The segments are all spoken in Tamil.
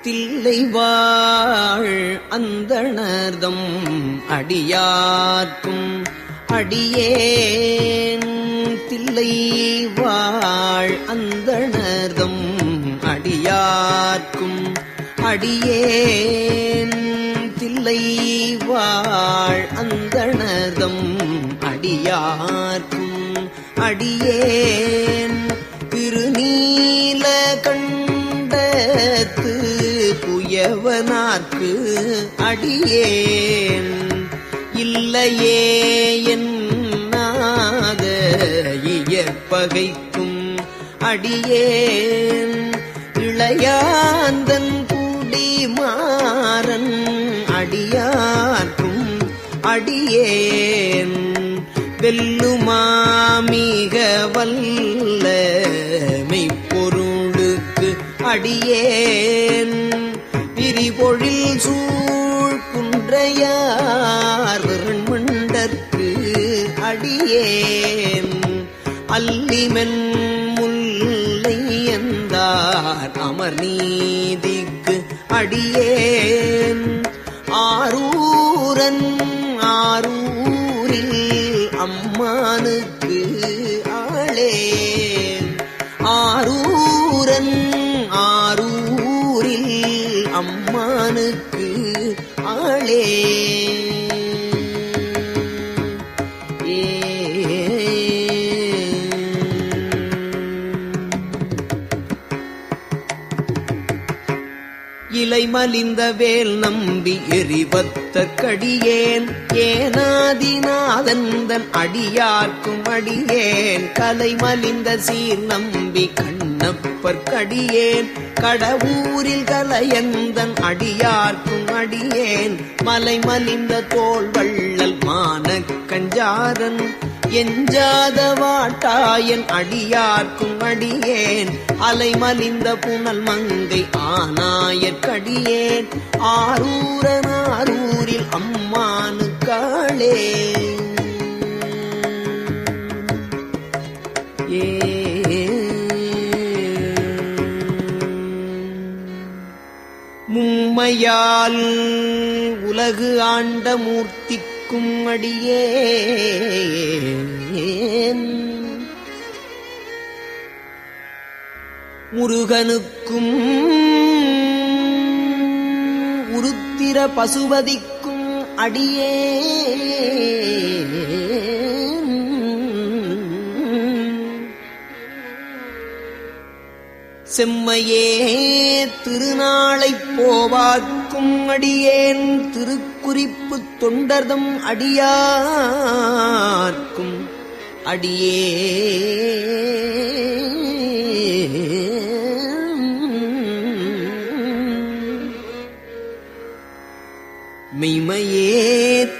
தில்லைவாழ் அந்தணர்தம் அடியார்க்கும் அடியேன் தில்லைவாழ் அந்தணர்தம் அடியார்க்கும் அடியேன் தில்லைவாழ் அந்தணர்தம் அடியார்க்கும் அடியேன் திருநீல கண்டத்து புயவனார்க்கு அடியேன் இல்லையே என்னாத இயற்பகைக்கும் அடியேன் இளையாந்தன் குடிமாறன் அடியார்க்கும் அடியேன் வெல்லுமாமிக வல்ல மெய்ப்பொருளுக்கு அடியேன் விரிபொழில் சூழ் குன்றையார் விரண்மண்டற்கு அடியேன் அல்லிமென் முல்லை எந்தார் அமர்நீதிக்கு அடியேன் ஆரூரன் ஆரூரில் அம்மானுக்கு ஆளேன் ஆரூரன் ஆரூரில் அம்மானுக்கு ஆளே இலை மலிந்த வேல் நம்பி எரிவத்த கடியேன் ஏனாதிநாதந்தன் அடியார்க்கும் அடியேன் கலை மலிந்த சீர் நம்பி கண்ணப்பர் கடியேன் கடவுரில் கலையந்தன் அடியார்க்கும் அடியேன் மலை மலிந்த தோள் வள்ளல் மானக் கஞ்சாரன் எஞ்சாத வாட்டாயன் அடியார்க்கும் அடியேன் அலைமலிந்த புனல் மங்கை ஆனாயற்கடியேன் ஆரூரன் ஆரூரில் அம்மானுக்காளே மும்மையால் உலகு ஆண்ட மூர்த்திக்கும் அடியேன் முருகனுக்கும் உருத்திர பசுபதிக்கும் அடியேன் செம்மையே திருநாளைப் போவாக்கும் அடியேன் திருக்குறிப்பு தொண்டர்தம் அடியார்க்கும் மெய்மையே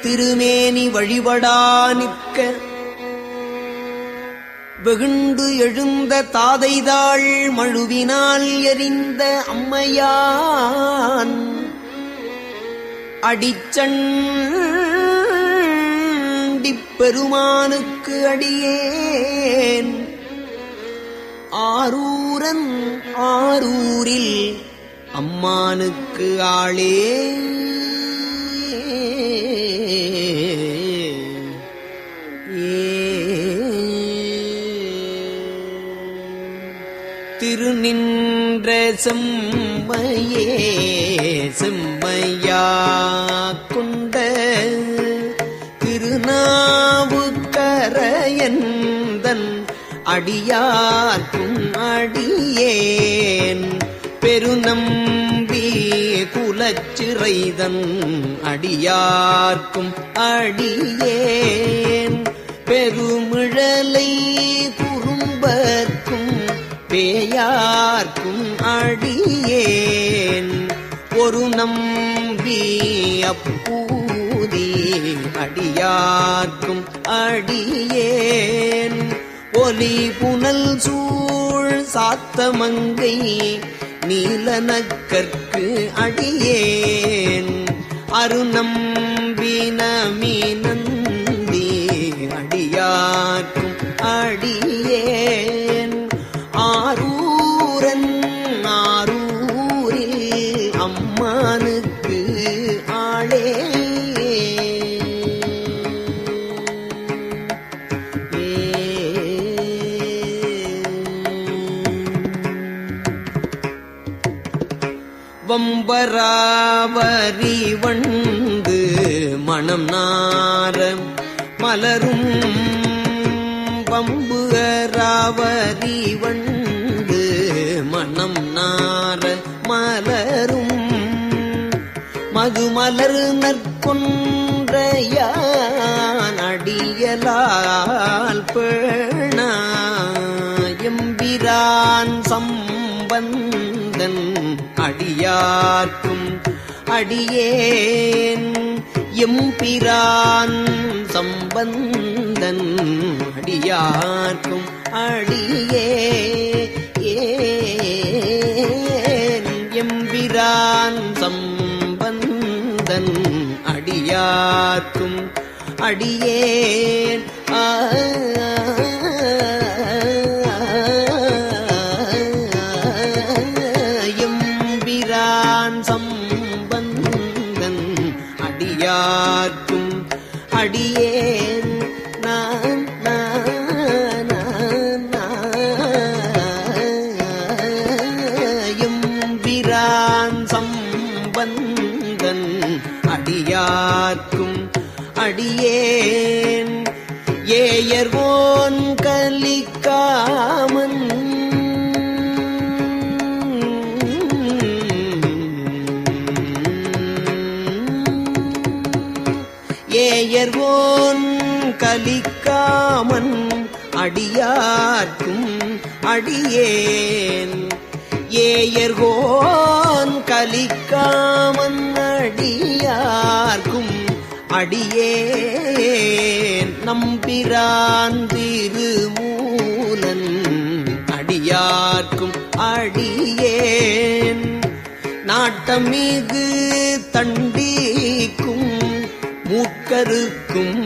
திருமேனி வழிபடா நிற்க வெகுண்டு எழுந்த தாதைதாள் மழுவினால் எறிந்த அம்மையான் அடிச்சண்டிப் பெருமானுக்கு அடியேன் ஆரூரன் ஆரூரில் அம்மானுக்கு ஆளே திருநின்ற செம்மையே செம்மையா கொண்ட திருநாவுக்கரையந்தன் அடியார்க்கும் அடியேன் பெருநம்பி குலச்சிறைதன் அடியார்க்கும் அடியேன் பெருமிழலை குறும்பர்க்கும் பேயார்க்கும் அடியேன் ஒரு நம்பி அப்பூதி அடியார்க்கும் அடியேன் ஒலி புனல் சூழ் சாத்தமங்கை நீலனக்கற்கு அடியேன் அருநம்பி நமீனந்தி அடியார்க்கும் அடியேன் ஆரூரன் ஆரூரில் அம்மானுக்கு ஆளே வம்பராவரி வண்டு மணம் நார மலரும் வம்புகராவரி வண்டு மணம் நார மலரும் மதுமலர் நற்கொன்றையான் அடியலால் பேணா எம்பிரான் சம்பந்தன் அடியார்க்கும் அடியேன் எம்பிரான் சம்பந்தன் அடியார்க்கும் அடியேன் எம்பிரான் சம்பந்தன் அடியார்க்கும் அடியேன் சம்பந்தன் அடியார்க்கும் அடியேன் நான் எம்பிரான் சம்பந்தன் அடியார்க்கும் அடியேன் ஏயர்வோன் கலிக்காமன் ஏயர்வோன் கலிக்காமன் அடியார்க்கும் அடியேன் ஏயர்கோன் கலிக்காமன் அடியார்க்கும் அடியேன் நம்பிரான் திருமூலன் அடியார்க்கும் அடியேன் நாட்டமிகு தண்டிக்கும் மூக்கருக்கும்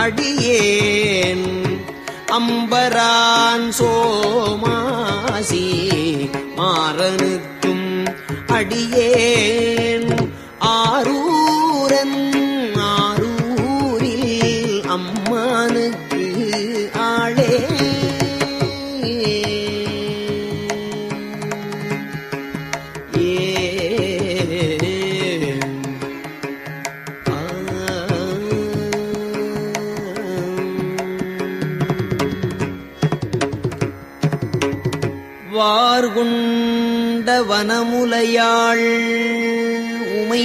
அடியேன் அம்பரான் சோமாசி மாறனுக்கும் அடியேன் ஆரூரன் ஆரூரில் அம்மானுக்கு ஆளே வார்கொண்ட வனமுலையாள் உமை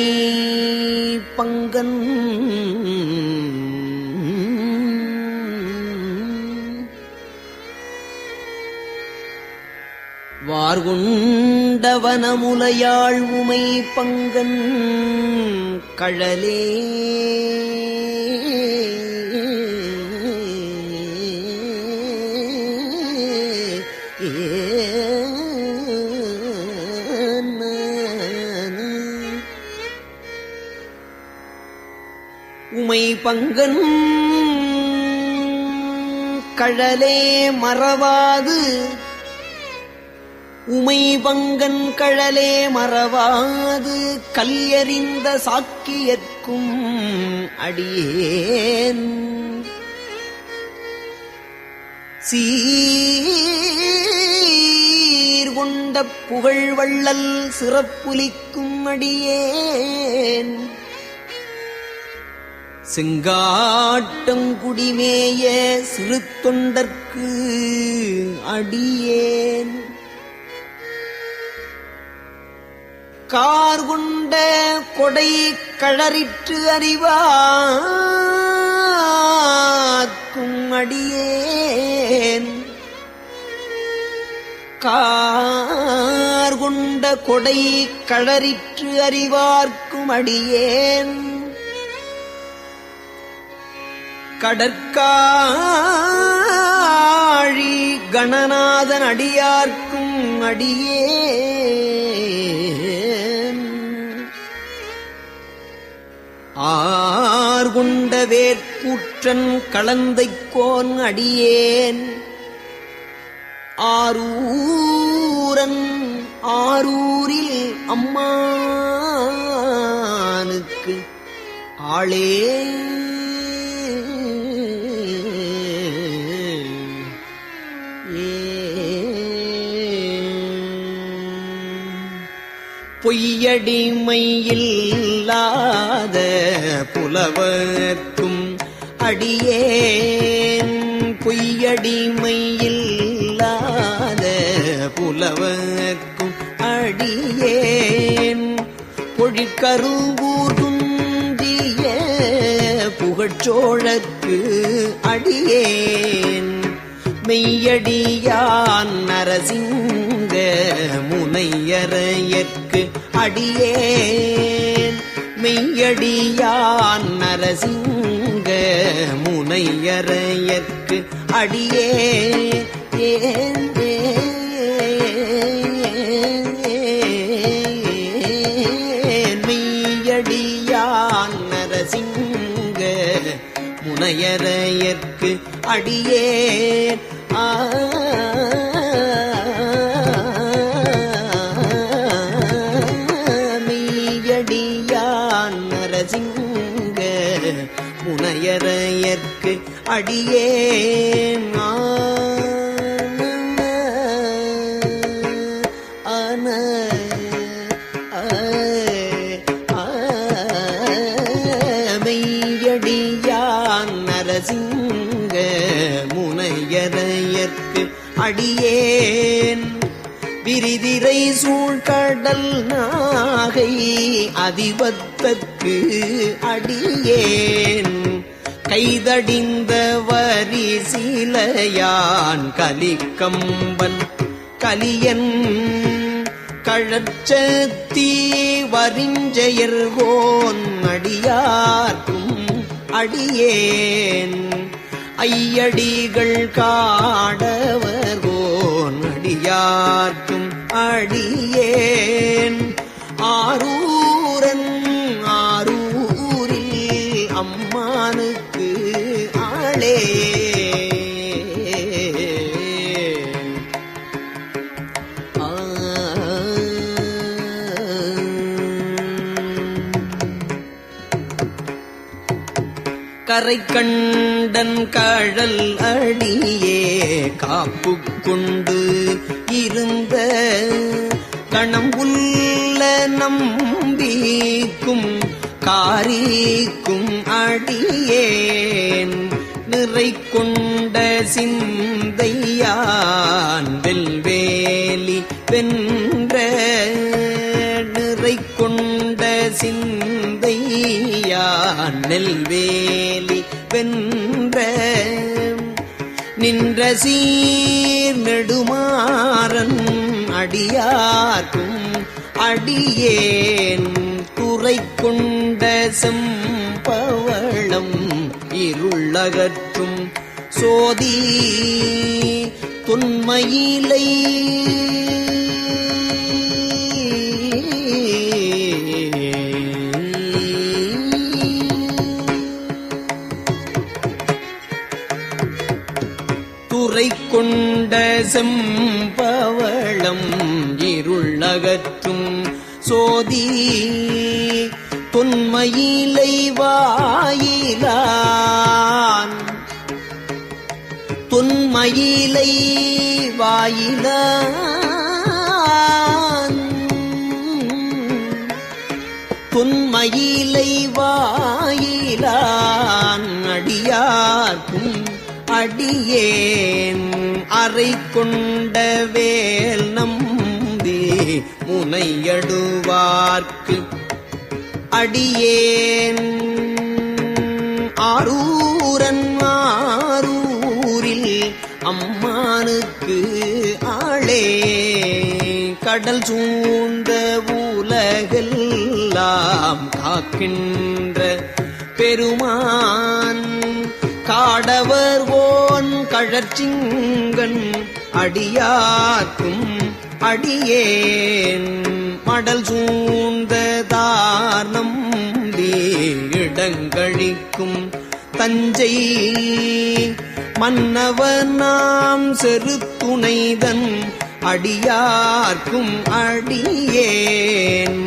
பங்கன் வார்கொண்ட வனமுலையாள் உமை பங்கன் கழலே உமை பங்கன் கழலே மறவாது உமை பங்கன் கழலே மறவாது கல்யறிந்த சாக்கியற்கும் அடியேன் சீர்கொண்ட புகழ் வள்ளல் சிறப்புலிக்கும் அடியேன் செங்காட்டங்குடிமேய சிறு தொண்டர்க்கு அடியேன் கார்கொண்ட கொடை கழறிற்று அறிவார்க்கும் அடியேன் கார்கொண்ட கொடை கழறிற்று அறிவார்க்கும் அடியேன் கடற்காழி கணநாதன் அடியார்க்கும் அடியேன் ஆர்கொண்ட வேற்கூற்றன் களந்தைக்கோன் அடியேன் ஆரூரன் ஆரூரில் அம்மா ஆளே பொய்யடிமையில்லாத புலவர்க்கும் அடியேன் பொய்யடிமையில்லாத புலவர்க்கும் அடியேன் பொழிற்கருவூர் துஞ்சிய புகழ்ச்சோழற்கு அடியேன் மெய்யடியான் நரசிங்க முனையரையற்கு அடியேன் மெய்யடியான் நரசிங்க முனையரையற்கு அடியேன் மெய்யடியான் நரசிங்க முனையரையற்கு அடியேன் மெய்யடியான் நரசிங்க முனையரையற்கு அடியேன் மெய்யடியான் நரசிங்க முனையரையற்கு அடியேன் விரிதிரை சூழ்கடல் நாகை அதிபத்தற்கு அடியேன் கைதடிந்த வரி சீலையான் கலிக்கம்பன் கலியன் கழற்சத்தி வரிஞ்செயர்கோன் அடியார்க்கும் அடியேன் ஐயடிகள் காடவர்கோன் அடியார்க்கும் அடியேன் ஆரூரன் ஆரூரில் அம்மானுக்கு ஆளே கரை கண்டன் கழல் அடியே காப்பு கொண்டு இருந்த கணம்புல்ல நம்பிக்கும் காரிக்கும் அடியேன் நிறை கொண்ட சிந்தையான் வெல்வேலி வென்ற நிறை கொண்ட சிந்தையான் நெல்வேலி வென்ற நின்ற சீர் நெடுமாறன் அடியார்க்கும் அடியேன் துறை கொண்ட செம்பவளம் இருளகற்றும் சோதி தொன்மையிலை துறை கொண்ட செம்பவளம் இருளகற்றும் சோதி தொன்மையிலை வாயிலான் தொன்மையிலை வாயிலான் தொன்மையிலை வாயிலான் அடியார்க்கும் அடியேன் அறை கொண்ட வேல் நம்பி முனையடுவார்க்கு அடியேன் ஆரூரன் ஆரூரில் அம்மானுக்கு ஆளே கடல் சூழ்ந்த உலகெல்லாம் காக்கின்ற பெருமான் காடவர் ஓன் கழற்சிங்கன் அடியார்க்கும் அடியேன் மடல் சூழ்ந்ததார் நம்பி இடங்கழிக்கும் தஞ்சை மன்னவர் நாம் செருத்துணைதன் அடியார்க்கும் அடியேன்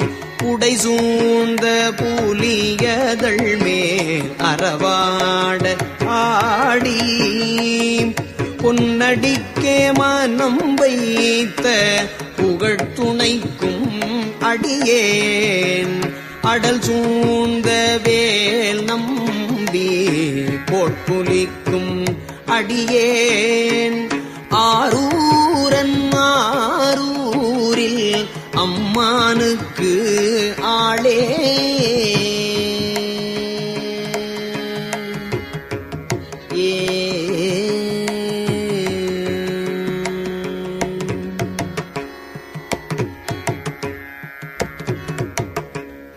புடை சூழ்ந்த புலியதழ் மேல் அறவாட ஆடி பொன்னடிக்கே மனம் வைத்த புகழ்துணைக்கும் அடியேன் அடல் சூழ்ந்த வேல் நம்பி போட்புலிக்கும் அடியேன் ஆரூரன் ஆரூரில் அம்மானுக்கு ஆளே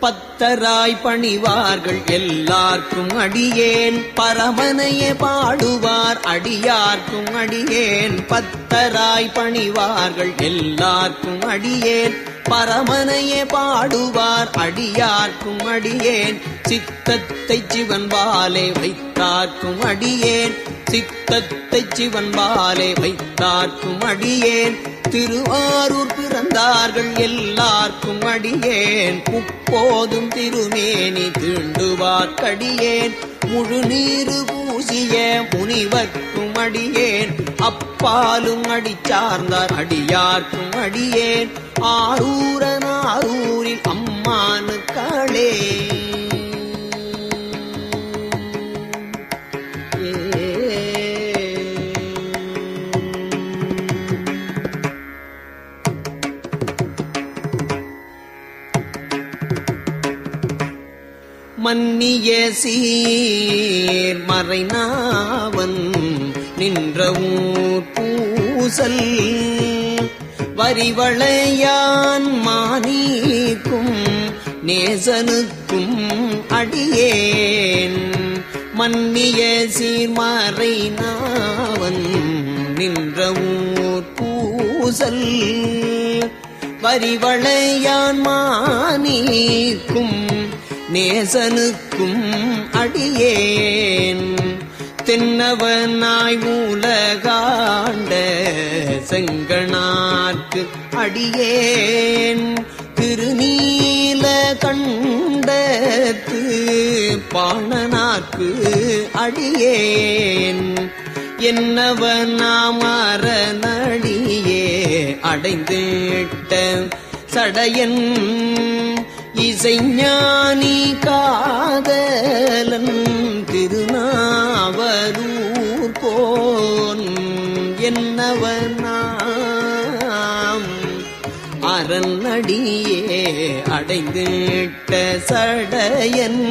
பத்தராய் பணிவார்கள் எல்லார்க்கும் அடியேன் பரமனையே பாடுவார் அடியார்க்கும் அடியேன் பத்தராய் பணிவார்கள் எல்லார்க்கும் அடியேன் பரமனையே பாடுவார் அடியார்க்கும் அடியேன் சித்தத்தை சிவன்பாலே வைத்தார்க்கும் அடியேன் சித்தத்தை சிவன்பாலே வைத்தார்க்கும் அடியேன் திருவாரூர் பிறந்தார்கள் எல்லார்க்கும் அடியேன் முப்போதும் திருமேனி தீண்டுவார்க்கடியேன் முழுநீரு பூசிய முனிவர்க்கும் அடியேன் அப்பாலும் அடிச்சார்ந்தார் அடியார்க்கும் அடியேன் ஆரூரன் ஆரூரில் அம்மானுக்காளே மன்னிய சீர் மறைநாவன் நின்ற ஊர் பூசல் வரிவளையான் மானீக்கும் நேசனுக்கும் அடியேன் மன்னிய சீர் மறைநாவன் நின்ற ஊர் பூசல் வரிவளையான் மானீக்கும் நேசனுக்கும் அடியேன் தென்னவனாய் மூலகாண்ட செங்கணார்க்கு அடியேன் திருநீல கண்டத்து பாணனார்க்கு அடியேன் என்னவனாமரனடியே அடைந்திட்ட சடையன் இசைஞானி காதலன் திருநாவலூர் போன் என்னவனாம் அரண்அடியே அடைந்திட்ட சடையன்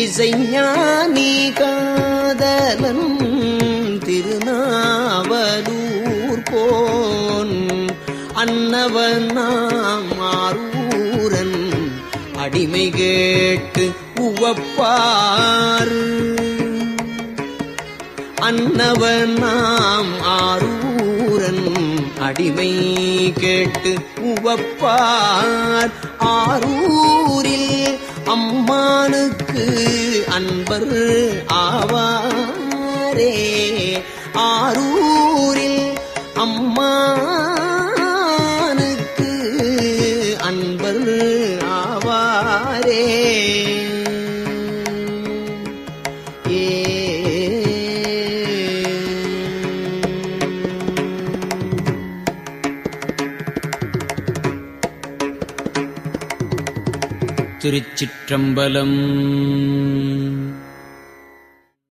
இசைஞானி காதலன் திருநாவலூர் போன் அன்னவனாம் ஆரூரன் அடிமை கேட்டு உவப்பார் அன்னவனாம் ஆரூரன் அடிமை கேட்டு உவப்பார் ஆரூரில் அம்மானுக்கு அன்பர் ஆவாரே ஆரூரில் அம்மானுக்கு அன்பர் ஆவாரே திருச்சிற்றம்பலம்.